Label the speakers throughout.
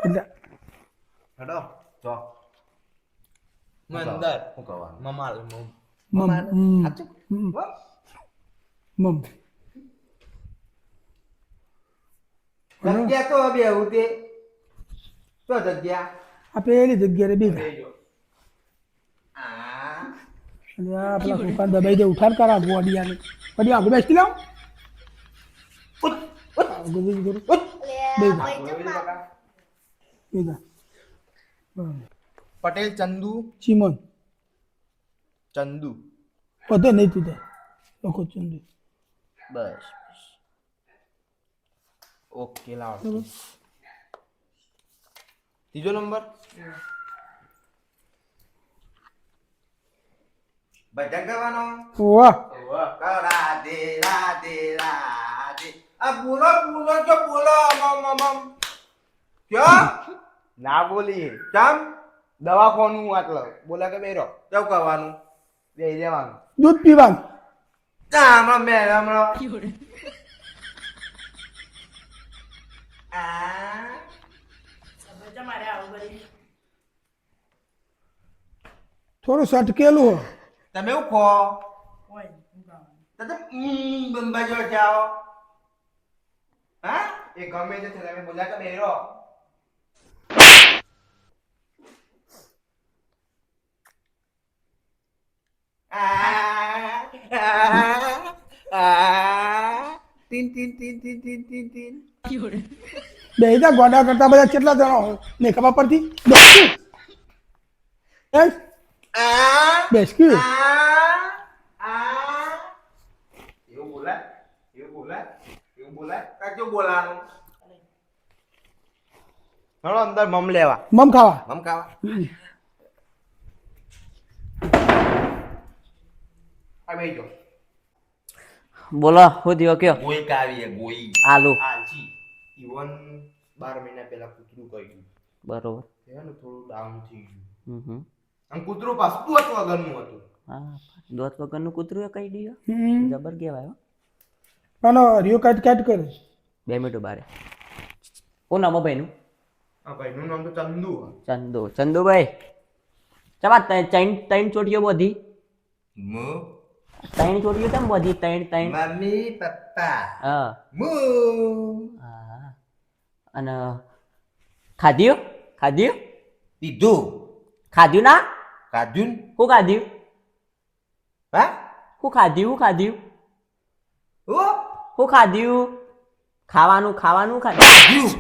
Speaker 1: એટલે
Speaker 2: હેડો જો
Speaker 3: મંદર
Speaker 2: હું કહેવાનું
Speaker 3: મમાલ
Speaker 1: મમ
Speaker 2: સાચું?
Speaker 1: મમ
Speaker 2: જગ્યા તો બે એવું તે તો જગ્યા
Speaker 1: આ પેલી જગ્યાએ બીજા
Speaker 2: આ
Speaker 1: અને આ પેલા છોકરા દબાઈ દે ઉઠાડ કરા ગોડિયાને વડી આગળ બેસી લાવ ગુજી ગુરુ બીજા બીજા
Speaker 3: પટેલ ચંદુ
Speaker 1: ચીમન
Speaker 3: ચંદુ
Speaker 1: પતે નહીં તું લોકો ચંદુ
Speaker 3: બસ ઓકે લાવ ત્રીજો નંબર
Speaker 2: ભજન ગાવાનો
Speaker 1: વાહ
Speaker 2: રાધે રાધે રાધે આ બોલો બોલો જો બોલો મમ મમ ક્યાં
Speaker 3: ના બોલી
Speaker 2: ચમ
Speaker 3: દવાખાનું આટલો બોલા કે બેરો
Speaker 2: કેવું કરવાનું
Speaker 3: બે જવાનું
Speaker 1: દૂધ પીવાનું
Speaker 2: હમણાં મેં હમણાં
Speaker 1: થોડું સટકેલું હો
Speaker 2: તમે એવું ખો બંબા જો જાઓ હા એ ગમે તે છે તમે બોલ્યા કે બેરો તીન તીન તીન તીન તીન તીન તીન
Speaker 1: બેહીદા ગોડા કરતા બધા કેટલા જણા ને ખબર પડતી બેસ બેસકી
Speaker 2: એવું બોલાય એવું બોલાય કાચું બોલાવાનું
Speaker 3: ચલો અંદર મમ લેવા
Speaker 1: મમ ખાવા
Speaker 2: મમ ખાવા આ બેજો
Speaker 4: બોલો શું થયો કયો
Speaker 2: ગોઈ કાવી ગોઈ
Speaker 4: આલુ
Speaker 2: આજી ઈવન 12 મહિના પહેલા કૂતરું કર્યું
Speaker 4: બરોબર
Speaker 2: એનું થોડું ડાઉન થઈ ગયું
Speaker 4: હમ
Speaker 2: આમ કૂતરું પાછું દોત વગરનું હતું
Speaker 4: હા દોત વગરનું કૂતરું એ કહી દીધું જબર કહેવાય હો
Speaker 1: અને રિયો કાટ કાટ કરે
Speaker 4: 2 મિનિટ બારે કોણ નામ ભાઈનું
Speaker 2: આ ભાઈનું નામ તો ચંદુ
Speaker 4: ચંદુ ચંદુભાઈ ચમા ત્રણ ચોટીઓ બધી
Speaker 2: મુ
Speaker 4: ત્રણ ચોટીઓ કેમ બધી ત્રણ
Speaker 2: મમ્મી પપ્પા
Speaker 4: હા
Speaker 2: મુ
Speaker 4: હા અને ખાધ્યું
Speaker 2: પીધું
Speaker 4: ખાધ્યું ના
Speaker 2: કાજુન
Speaker 4: શું ખાધ્યું
Speaker 2: હા
Speaker 4: શું ખાધ્યું
Speaker 2: ઓ
Speaker 4: શું ખાધ્યું ખાવાનું ખાધ્યું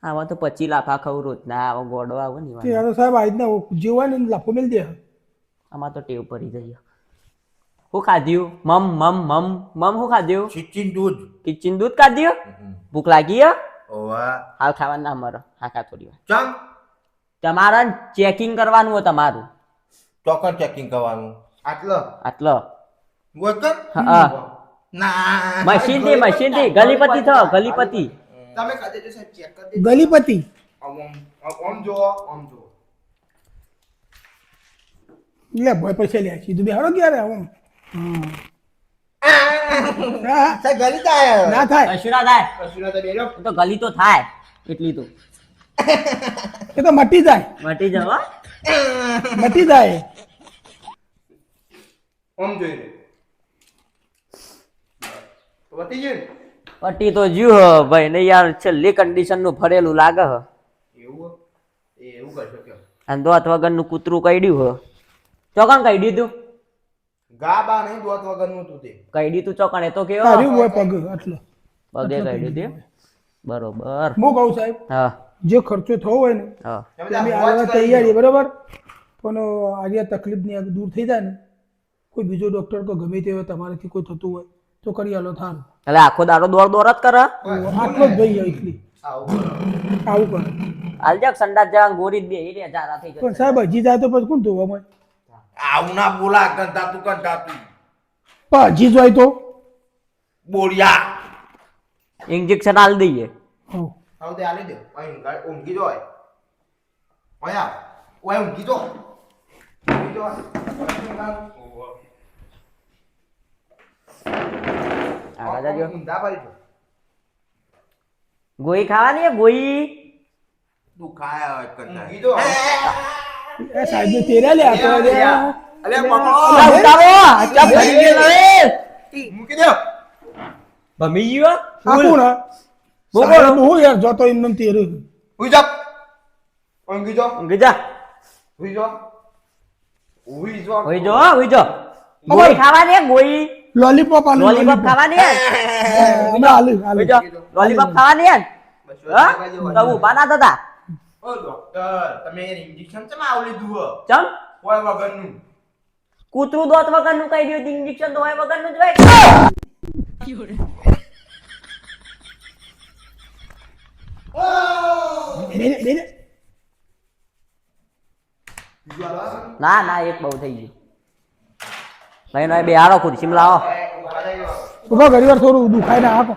Speaker 4: આવા તો 25 લાફા ખાવ રોજ ના આવા ગોડો આવો ને
Speaker 1: તે યાર સાહેબ આજના જેવા ને લાફો મેલ દે
Speaker 4: આમાં તો ટેવ પડી જઈએ શું ખાધ્યું મમ શું ખાધ્યું
Speaker 2: ચીચીન દૂધ
Speaker 4: કિચન દૂધ ખાધ્યું ભૂખ લાગી હે
Speaker 2: ઓવા
Speaker 4: હાલ ખાવા ના મરો હા થોડી વાર
Speaker 2: ચમ
Speaker 4: તમારે ચેકિંગ કરવાનું હોય તમારું
Speaker 2: ચોકર ચેકિંગ કરવાનું
Speaker 4: આટલો
Speaker 2: વગર
Speaker 4: હા
Speaker 2: ના
Speaker 4: મશીનથી ગલીપતિ થો ગલીપતિ
Speaker 2: તમે કાજે જો સાહેબ ચેક કરી દેજો
Speaker 1: ગલીપતિ
Speaker 2: ઓમ જો
Speaker 1: લે ભોય પૈસા લે સીધું બેહાડો ક્યારે આવું
Speaker 2: સાહેબ ગલી થાય
Speaker 1: ના થાય
Speaker 4: કશું ના થાય
Speaker 2: કશું તો બેરો
Speaker 4: તો ગલી તો થાય એટલી તો
Speaker 1: એ તો મટી જાય
Speaker 4: મટી જવા
Speaker 1: મટી જાય
Speaker 2: ઓમ જોઈ લે વતી ગયું
Speaker 4: પટ્ટી તો જ્યુ હ ભાઈ ને યાર છેલ્લી કન્ડિશન નું ફરેલું લાગે હ
Speaker 2: એવું એવું કરશો કે
Speaker 4: અને દોત વગરનું કૂતરું કઈડ્યું હ ચોકણ કઈડ્યું તું
Speaker 2: ગાબા નહીં દોત વગરનું તું તે
Speaker 4: કઈડ્યું તું ચોકણ એ તો કેવો
Speaker 1: તારી હોય પગ આટલો
Speaker 4: પગે કઈડ્યું તે બરોબર
Speaker 1: હું કહું સાહેબ
Speaker 4: હા
Speaker 1: જે ખર્ચો થયો હોય ને
Speaker 4: હા
Speaker 1: અમે આવવા તૈયારી બરોબર પણ આજે આ તકલીફની આ દૂર થઈ જાય ને કોઈ બીજો ડોક્ટર તો ગમે તે હોય તમારાથી કોઈ થતું હોય તો કરી આલો થાન
Speaker 4: એટલે આખો દાડો દોડ જ કરે
Speaker 1: આટલો જ ભાઈ એટલી આવું કરે
Speaker 4: આલજાક સંડાસ જવા ગોરી જ બે એ જારા થઈ
Speaker 1: પણ
Speaker 4: જશે
Speaker 1: સાહેબ હજી જાય તો પછી કોણ ધોવા મળે
Speaker 2: આવું ના બોલા કંટાતું
Speaker 1: પણ હજી જ હોય તો
Speaker 2: બોરિયા
Speaker 4: ઇન્જેક્શન આલ દઈએ
Speaker 1: હઉ.
Speaker 2: આવું તે આલી દે અહીં ઊંઘી જોય ઓયા ઓય ઊંઘી જો
Speaker 4: આગળ જાજો
Speaker 2: ઊંધા પડી જો
Speaker 4: ગોળી ખાવાની હે, ગોળી
Speaker 2: તું ખાય હવે કરતા
Speaker 3: કીધો
Speaker 1: એ સાહેબ તેરા લે આ તો રે.
Speaker 3: અલે પકડો
Speaker 4: અલા, ઉતારો ચા ફરી ગયો રે
Speaker 3: મૂકી દો
Speaker 4: ભમી ગયો
Speaker 1: આ કોણ આ?
Speaker 4: બોલો.
Speaker 1: સાહેબ હું યાર જોતો એમને તેરું.
Speaker 3: ઉઈ જા ઊંઘી જા
Speaker 4: ગજા
Speaker 3: ઉઈ જા ઉઈ જા
Speaker 4: હોઈ જો હોઈ જો ગોળી ખાવાની હે, ગોળી
Speaker 1: લોલીપોપ આલુ
Speaker 4: લોલીપોપ ખાવાની હે
Speaker 1: હમણાં આલુ
Speaker 4: હોઈ જો લોલીપોપ ખાવાની હે હા તો ઊભા ના થતા
Speaker 2: ઓ ડોક્ટર તમે ઇન્જેક્શન ચમ આવ લીધું હો
Speaker 4: ચમ
Speaker 2: કોઈ વગરનું
Speaker 4: કૂતરું દોત વગરનું કહી દઉં ઇન્જેક્શન તો હોય વગરનું જ હોય
Speaker 1: બેને બેને
Speaker 4: ના ના એક બહુ થઈ ગયું નહીં નહીં બે હારો ખુરશી લાવો
Speaker 1: ઉભા ઘણી વાર થોડું દુખાય ને આપો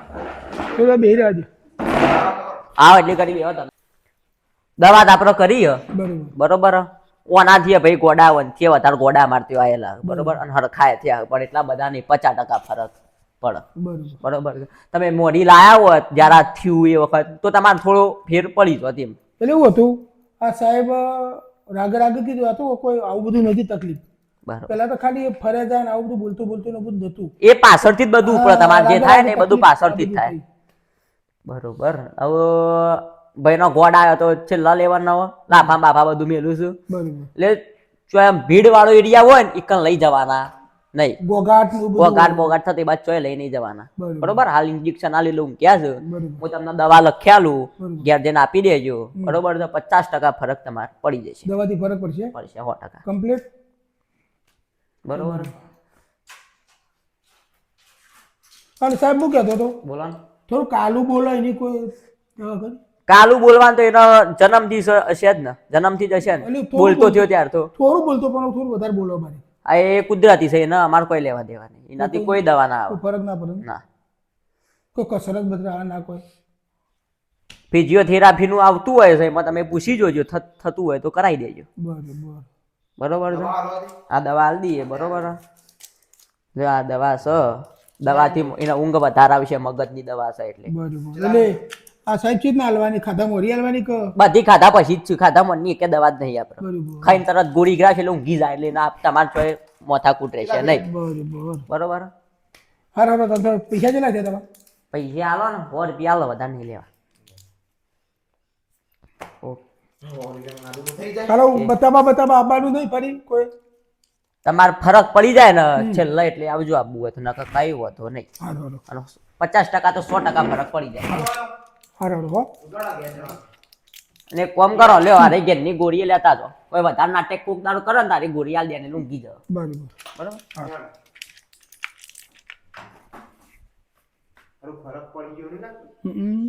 Speaker 1: થોડું બે રહ્યા છે
Speaker 4: આવો એટલી કરી બેહો તમે દવા તો આપણે કરી હે
Speaker 1: બરોબર
Speaker 4: બરોબર ઓનાથી ભાઈ ગોડા વનથી વધારે ગોડા મારતી આયેલા બરોબર અને હરખાય થયા પણ એટલા બધા નહીં 50% ફરક પડે
Speaker 1: બરોબર
Speaker 4: બરોબર તમે મોડી લાયા હોત જ્યારે આ થયું એ વખત તો તમારે થોડો ફેર પડી જોત એમ
Speaker 1: એટલે એવું હતું આ સાહેબ રાગે કીધું હતું કોઈ આવું બધું નથી તકલીફ
Speaker 4: બરોબર
Speaker 1: પેલા તો ખાલી ફરે જાય ને આવું બધું બોલતું ને બધું નતું
Speaker 4: એ પાછળથી જ બધું ઉપર તમારે જે થાય ને એ બધું પાછળથી જ થાય બરોબર હવે ભાઈનો ગોળ આવ્યો તો છેલ્લા લેવાનો લાફા બાફા બધું મેલું છું
Speaker 1: બરોબર
Speaker 4: એટલે જો એમ ભીડ વાળો એરિયા હોય ને એકન લઈ જવાના નહીં
Speaker 1: ગોગાટ ને એવું બધું
Speaker 4: બોગાટ થતી બાદ ચોય લઈ નહીં જવાના
Speaker 1: બરોબર.
Speaker 4: બરોબર હાલ ઇન્જેક્શન આલી લઉં ક્યાં છે
Speaker 1: બરોબર.
Speaker 4: હું તમને દવા લખ્યાલું
Speaker 1: બરોબર.
Speaker 4: ઘેર જઈને આપી દેજો બરોબર તો 50% ફરક તમારે પડી જશે
Speaker 1: દવાથી ફરક પડશે
Speaker 4: પડશે 100%
Speaker 1: કમ્પ્લીટ
Speaker 4: બરોબર
Speaker 1: અને સાહેબ હું કહેતો હતો
Speaker 4: બોલો ને
Speaker 1: થોડું કાલું બોલો એની કોઈ દવા કરી
Speaker 4: કાલું બોલવાનું તો એનો જન્મથી હશે જ ને જન્મથી જ હશે ને
Speaker 1: એટલે થોડું
Speaker 4: બોલતો થયો ત્યાર તો
Speaker 1: થોડું બોલતો પણ થોડું વધારે બોલો મારે
Speaker 4: આ એ કુદરતી છે એના અમારે કોઈ લેવા દેવા નહીં એનાથી કોઈ દવા ના આવે
Speaker 1: કોઈ ફરક ના પડે ને?
Speaker 4: ના
Speaker 1: કોઈ કસરત બતરા ના કોઈ
Speaker 4: ફિઝિયોથેરાપી નું આવતું હોય છે એમાં તમે પૂછી જોજો થતું હોય તો કરાવી દેજો
Speaker 1: બરોબર
Speaker 4: બરોબર છે આ દવા આલી દઈએ બરોબર જો આ દવા છે દવાથી એના ઊંઘ વધારે આવશે મગજની દવા છે એટલે
Speaker 1: બરોબર એટલે આ સાહેબ ચીજ ના હાલવાની ખાધા મોરી હાલવાની કે
Speaker 4: બધી ખાધા પછી જ છું ખાધા મનની એક દવા જ નહીં આપણે
Speaker 1: બરોબર
Speaker 4: ખાઈને તરત ગોળી ગ્રાસ એટલે ઊંઘી જાય એટલે ના તમારે ચોય મોથા કૂટ રહેશે નહીં
Speaker 1: બરોબર
Speaker 4: બરોબર
Speaker 1: હારા તમે પૈસા કેટલા છે તમારા
Speaker 4: પૈસા આલો ને 100 રૂપિયા આલો વધારે નહીં લેવા
Speaker 1: હાલો બતાવા આવવાનું નહીં ફરી કોઈ
Speaker 4: તમારે ફરક પડી જાય ને છેલ્લે એટલે આવજો આપવું હોય તો નકર કઈ હોતો નહીં
Speaker 1: હારો
Speaker 4: અને 50% તો 100% ફરક પડી જાય
Speaker 1: હારો હો
Speaker 4: અને એક કામ કરો લ્યો અરે ઘેરની ગોળીએ લેતા જો કોઈ વધારે નાટક કોક દાડો કરો ને તારી ગોળી આલ દે ને ઊંઘી જાવ
Speaker 1: બરોબર
Speaker 4: બરોબર
Speaker 2: ફરક પડી ગયો ને
Speaker 1: હમ